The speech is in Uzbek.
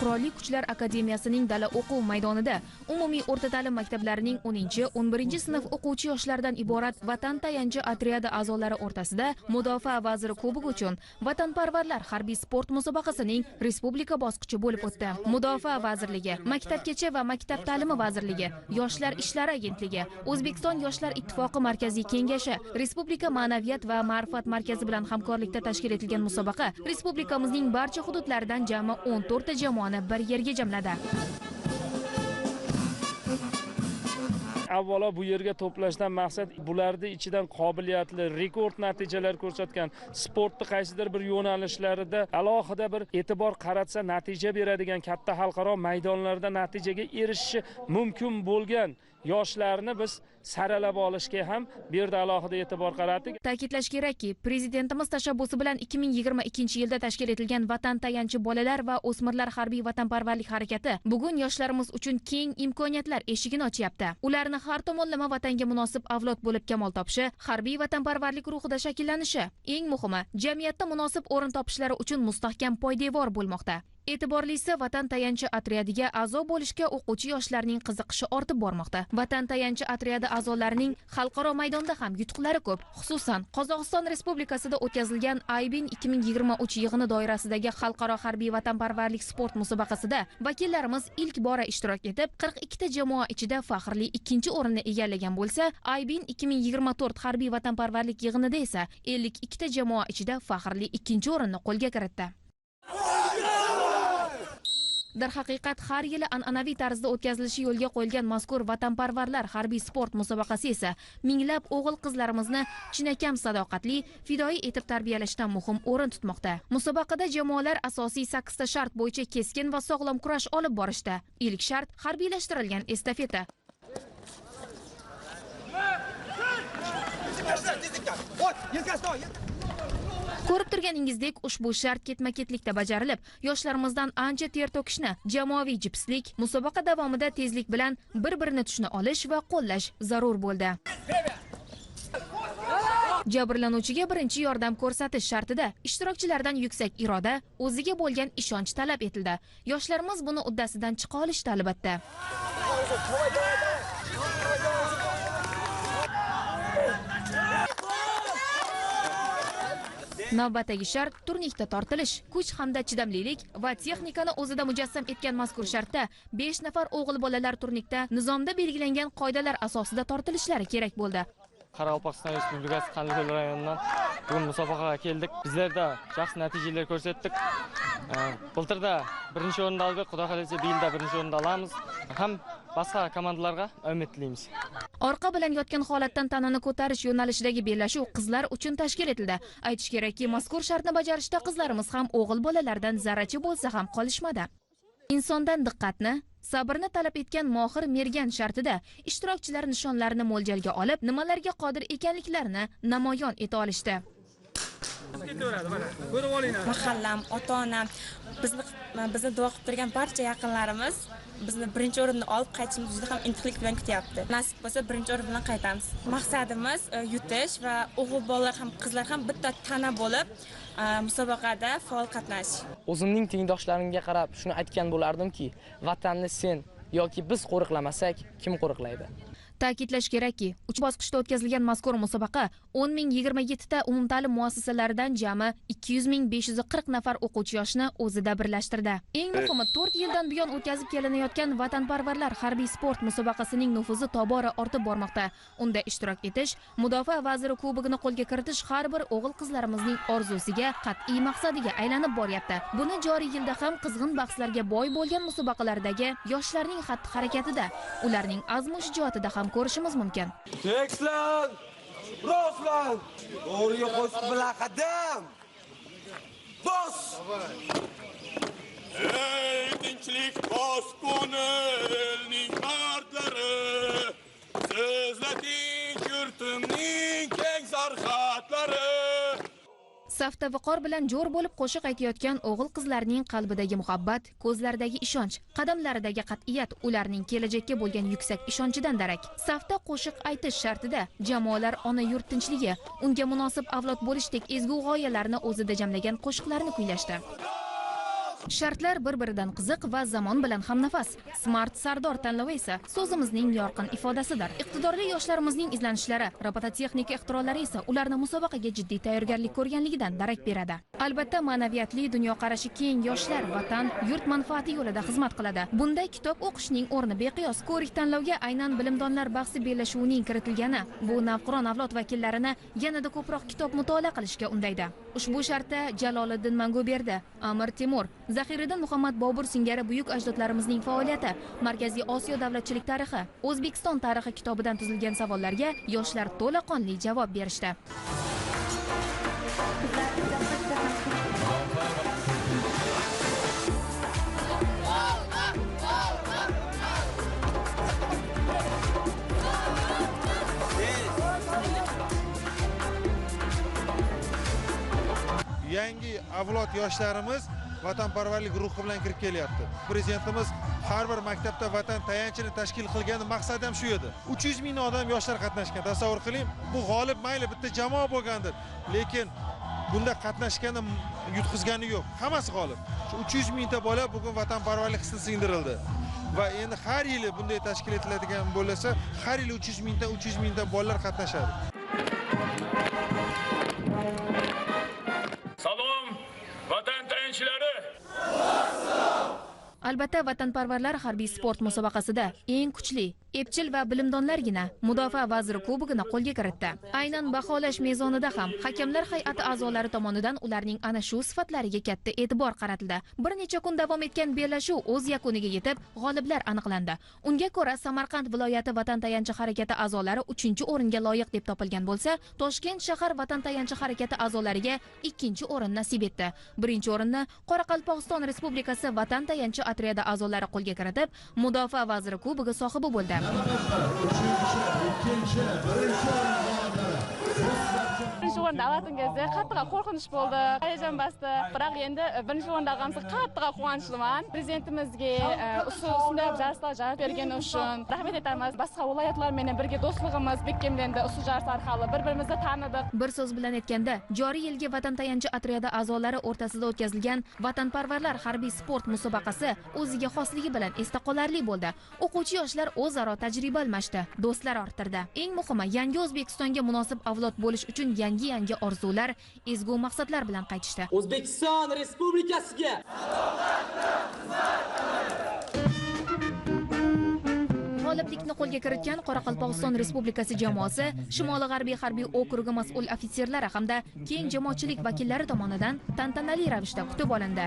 Qurolli Kuchlar Akademiyasining dala o'quv maydonida umumiy o'rta ta'lim maktablarining 10-11 sinf o'quvchi yoshlardan iborat vatan tayanchi otryadi a'zolari o'rtasida Mudofaa vaziri kubogi uchun vatanparvarlar harbiy sport musobaqasining respublika bosqichi bo'lib o'tdi. Mudofaa vazirligi, Maktabgacha va Maktab ta'limi vazirligi, Yoshlar ishlari agentligi, O'zbekiston Yoshlar ittifoqi markaziy kengashi, Respublika ma'naviyat va ma'rifat markazi bilan hamkorlikda tashkil etilgan musobaqa respublikamizning barcha hududlaridan jami 14 ta jamoani bir yerga jamladi. Avvalo bu yerga to'plashdan maqsad bularning ichidan qobiliyatli, rekord natijalar ko'rsatgan, sportni qaysidir bir yo'nalishlarida alohida bir e'tibor qaratsa natija beradigan katta xalqaro maydonlarda natijaga erishishi mumkin bo'lgan yoshlarni biz saralab olishga ham bu yerda alohida e'tibor qaratdik. Ta'kidlash kerakki, prezidentimiz tashabbusi bilan 2022-yilda tashkil etilgan Vatan tayanchi bolalar va o'smirlar harbiy vatanparvarlik harakati bugun yoshlarimiz uchun keng imkoniyatlar eshigini ochyapti. Ularni har tomonlama vatanga munosib avlod bo'lib kamol topishi, harbiy vatanparvarlik ruhida shakllanishi, eng muhimi, jamiyatda munosib o'rin topishlari uchun mustahkam poydevor bo'lmoqda. E'tiborlisi, Vatan tayanchi otryadiga a'zo bo'lishga o'quvchi yoshlarning qiziqishi ortib bormoqda. Vatan tayanchi otryadi a'zolarining xalqaro maydonda ham yutuqlari ko'p. Xususan, Qozog'iston Respublikasida o'tkazilgan Aybin 2023 yig'ini doirasidagi xalqaro harbiy vatanparvarlik sport musobaqasida vakillarimiz ilk bora ishtirok etib, 42 ta jamoa ichida faxrli ikkinchi o'rinni egallagan bo'lsa, Aybin 2024 harbiy vatanparvarlik yig'inida esa 52 ta jamoa ichida faxrli ikkinchi o'rinni qo'lga kiritdi. Darhaqiqat, har yili an'anaviy tarzda o'tkazilishi yo'lga qo'yilgan mazkur vatanparvarlar harbiy sport musobaqasi esa minglab o'g'il-qizlarimizni chinakam sadoqatli, fidoyi etib tarbiyalashdan muhim o'rin tutmoqda. Musobaqada jamoalar asosiy 8 ta shart bo'yicha keskin va sog'lom kurash olib borishda. Ilk shart harbiylashtirilgan estafeta. Ko'rib turganingizdek, ushbu shart ketma-ketlikda bajarilib, yoshlarimizdan ancha ter to'kishni, jamoaviy jipslik, musobaqa davomida tezlik bilan bir-birini tushuna olish va qo'llash zarur bo'ldi. Jabrlanuvchiga birinchi yordam ko'rsatish shartida ishtirokchilardan yuksak iroda, o'ziga bo'lgan ishonch talab etildi. Yoshlarimiz buni uddasidan chiqa olishdi albatta. Navbatdagi shart turnikda tortilish, kuch hamda chidamlilik va texnikani o'zida mujassam etgan mazkur shartda 5 nafar o'g'il bolalar turnikda nizomda belgilangan qoidalar asosida tortilishlari kerak bo'ldi. Qoraqalpog'iston Respublikasi Qanliko'l rayonidan bugun musobaqaga keldik. Bizlarda yaxshi natijalar ko'rsatdik. Bultirda birinchi o'rinni oldik, xudo xolasa bu yilda birinchi o'rinni olamiz. Ham boshqa komandalarga umid tilaymiz. Orqa bilan yotgan holatdan tanani ko'tarish yo'nalishidagi bellashuv qizlar uchun tashkil etildi. Aytish kerakki, mazkur shartni bajarishda qizlarimiz ham o'g'il bolalardan zarracha bo'lsa ham qolishmadi. Insondan diqqatni, sabrni talab etgan mohir mergan shartida ishtirokchilar nishonlarini mo'ljalga olib, nimalarga qodir ekanliklarini namoyon eta olishdi. Mahallam, ota-onam, bizni duo qilib turgan barcha yaqinlarimiz bizni birinchi o'rinni olib qaytishimiz juda ham intiqlik bilan kutyapti. Nasib bo'lsa birinchi o'rin bilan qaytamiz. Maqsadimiz yutish va o'g'il bolalar ham qizlar ham bitta tana bo'lib musobaqada faol qatnashish. O'zimning tengdoshlarimga qarab shuni aytgan bo'lardimki, vatanni sen yoki biz qo'riqlamasak, kim qo'riqlaydi? Ta'kidlash kerakki, 3 bosqichda o'tkazilgan mazkur musobaqa 10.027 ta umumta'lim muassasalaridan jami 200.540 nafar o'quvchi yoshni o'zida birlashtirdi. Eng muhimi, 4 yildan buyon o'tkazib kelinayotgan vatanparvarlar harbiy sport musobaqasining nufuzi tobora ortib bormoqda. Unda ishtirok etish, Mudofaa vaziri kubogini qo'lga kiritish har bir o'g'il-qizlarimizning orzusiga, qat'iy maqsadiga aylanib boryapti. Buni joriy yilda ham qizg'in bahslarga boy bo'lgan musobaqalardagi yoshlarning xatti-harakatida, ularning azmu shijoatida ham ko'rishimiz mumkin. Tekislan! Roslan! O'g'riga qo'shiq bilan qadam! Bos! Ey tinchlik bos ko'ngilning mardlari, sizlating yurtimning keng sarhatlari. Safda viqor bilan jo'r bo'lib qo'shiq aytayotgan o'g'il-qizlarning qalbidagi muhabbat, ko'zlaridagi ishonch, qadamlaridagi qat'iyat ularning kelajakka bo'lgan yuksak ishonchidan darak. Safda qo'shiq aytish shartida jamoalar ona yurt tinchligi, unga munosib avlod bo'lishdek ezgu g'oyalarni o'zida jamlagan qo'shiqlarni kuylashdi. Shartlar bir-biridan qiziq va zamon bilan hamnafas. Smart Sardor tanlovi esa so'zimizning yorqin ifodasidir. Iqtidorli yoshlarimizning izlanishlari, robototexnika ixtirolari esa ularni musobaqaga jiddiy tayyorgarlik ko'rganligidan darak beradi. Albatta, ma'naviyatli, dunyoqarashi keng yoshlar vatan, yurt manfaati yo'lida xizmat qiladi. Bunda kitob o'qishning o'rni beqiyos. Ko'rik tanlovga aynan bilimdonlar bahsi bellashuvining kiritilgani bu navqiron avlod vakillarini yanada ko'proq kitob mutolaa qilishga undaydi. Ushbu shartda Jaloliddin Manguberdi, Amir Temur, Zahiriddin Muhammad Bobur singari buyuk ajdodlarimizning faoliyati, Markaziy Osiyo davlatchilik tarixi, O'zbekiston tarixi kitobidan tuzilgan savollarga yoshlar to'laqonli javob berishdi. Yangi avlod yoshlarimiz vatanparvarlik ruhi bilan kirib kelyapti. Prezidentimiz har bir maktabda vatan tayanchini tashkil qilgani maqsad ham shu edi. 300 ming odam yoshlar qatnashgan. Tasavvur qiling, bu g'olib mayli bitta jamoa bo'lgandir, lekin bunda qatnashgani yutqizgani yo'q. Hammasi g'olib. Shu 300 mingta bola bugun vatanparvarlik hissi singdirildi. Va endi har yili bunday tashkil etiladigan bo'lsa, har yili 300 mingta bolalar qatnashadi. Salom, vatan tayanchlari. Albatta, vatanparvarlar harbiy sport musobaqasida eng kuchli, epchil va bilimdonlargina Mudofaa vaziri kubogini qo'lga kiritdi. Aynan baholash mezonida ham hakamlar hay'ati a'zolari tomonidan ularning ana shu sifatlariga katta e'tibor qaratildi. Bir necha kun davom etgan bellashuv o'z yakuniga yetib, g'oliblar aniqlandi. Unga ko'ra, Samarqand viloyati vatan tayanchi harakati a'zolari 3-o'ringa loyiq deb topilgan bo'lsa, Toshkent shahar vatan tayanchi harakati a'zolariga 2-o'rin nasib etdi. 1-o'rinni Qoraqalpog'iston Respublikasi vatan tayanchi atriyadi a'zolari qo'lga kiritib, Mudofaa vaziri kubogi sohibi bo'ldi. Birinchi o'rinda olayotgan qattiq qo'rqinch bo'ldi, hayajon bosdi. Biroq endi birinchi o'rinda olganimizga qattiq quvonchliman. Prezidentimizga shunday darslar javob bergani uchun rahmat aytamiz. Boshqa viloyatlar bilan birga do'stligimiz bekemlandi. Usul dars orqali bir-birimizni tanidik. Bir so'z bilan aytganda, joriy yilgi vatan tayanchi atriyadi a'zolari o'rtasida o'tkazilgan vatanparvarlar harbiy sport musobaqasi o'ziga xosligi bilan esda qolarli bo'ldi. O'quvchi yoshlar o'zaro tajriba almashdi, do'stlar orttirdi. Eng muhimi, yangi O'zbekistonga munosib avlod bo'lish uchun yangi orzular, ezgu maqsadlar bilan qaytishdi. O'zbekiston Respublikasiga G'oliblikni qo'lga kiritgan Qoraqalpog'iston Respublikasi jamoasi Shimoli-g'arbiy harbiy okrugi mas'ul ofitserlari hamda keng jamoatchilik vakillari tomonidan tantanali ravishda kutib olindi.